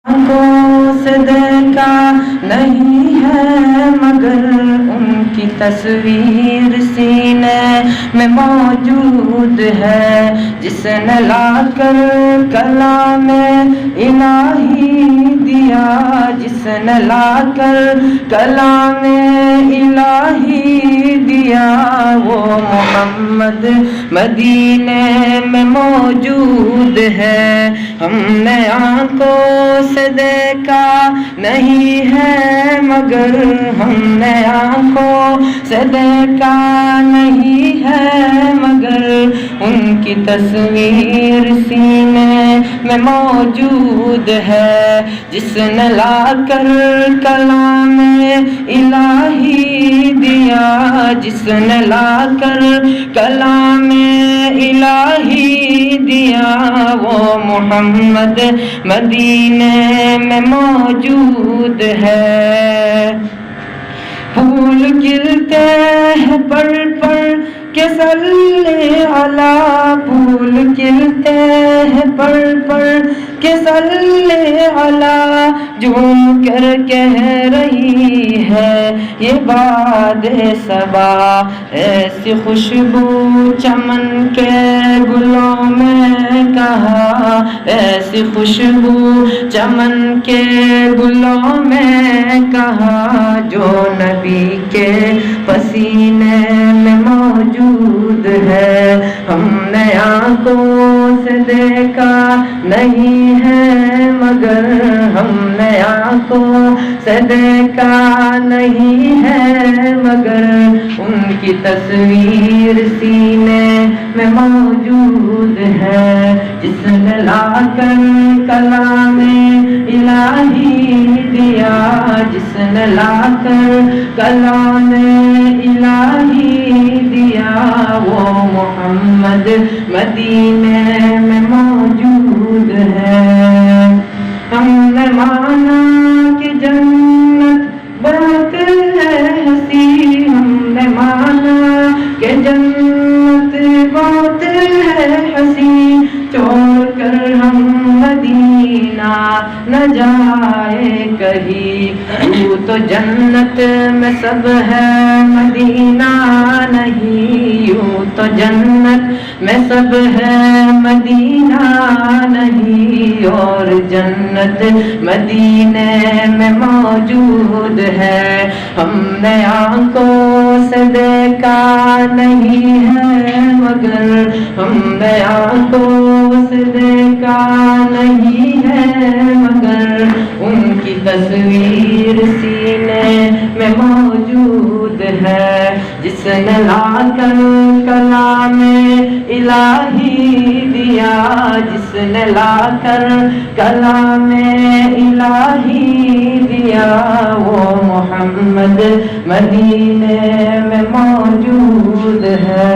کو صدقہ نہیں ہے مگر ان کی تصویر سینے میں موجود ہے، جس نے لا کر کلام الہی دیا، جس نے لا کر کلام الہی دیا، وہ محمد مدینے میں موجود ہے۔ ہم نے آنکھوں سے دیکھا نہیں ہے مگر، ہم نے آنکھوں سے دیکھا نہیں ہے مگر ان کی تصویر سینے میں موجود ہے، جس نے لا کر کلام الہی دیا، جس نے لا کر کلام الہی دیا، وہ محمد مدینے میں موجود ہے۔ پھول کھلتے ہیں پڑھ پڑھ کے صلی علی، پھول کھلتے ہیں پڑھ پڑھ کے صلی علی، جھوم کر کہہ رہی ہے یہ باد صبا، ایسی خوشبو چمن کے گلوں میں کہاں، ایسی خوشبو چمن کے گلوں میں کہاں، جو نبی کے پسینے میں موجود ہے۔ ہم نے آنکھوں سے دیکھا نہیں ہے مگر، ہم نے آنکھوں سے دیکھا نہیں ہے مگر ان کی تصویر سینے میں موجود ہے، جس نے لا کر کلام الہی دیا، جس نے لا کر کلام الہی دیا، وہ محمد مدینے میں موجود ہے۔ ہم نے مانا کہ جنت بہت ہے حسین، ہم نے مانا کہ جنت بہت ہے حسین، چھوڑ کر ہم مدینہ نہ جائے کہیں، یوں تو جنت میں سب ہے مدینہ نہیں، یوں تو جنت میں سب ہے مدینہ نہیں، اور جنت مدینے میں موجود ہے۔ ہم نے آنکھوں سے دیکھا نہیں ہے مگر، ہم نے آنکھوں سے دیکھا نہیں ہے مگر ان کی تصویر سینے میں موجود ہے، جس نے لا کر کلام الہی دیا، جس نے لا کر کلام الہی دیا، وہ محمد مدینے میں موجود ہے۔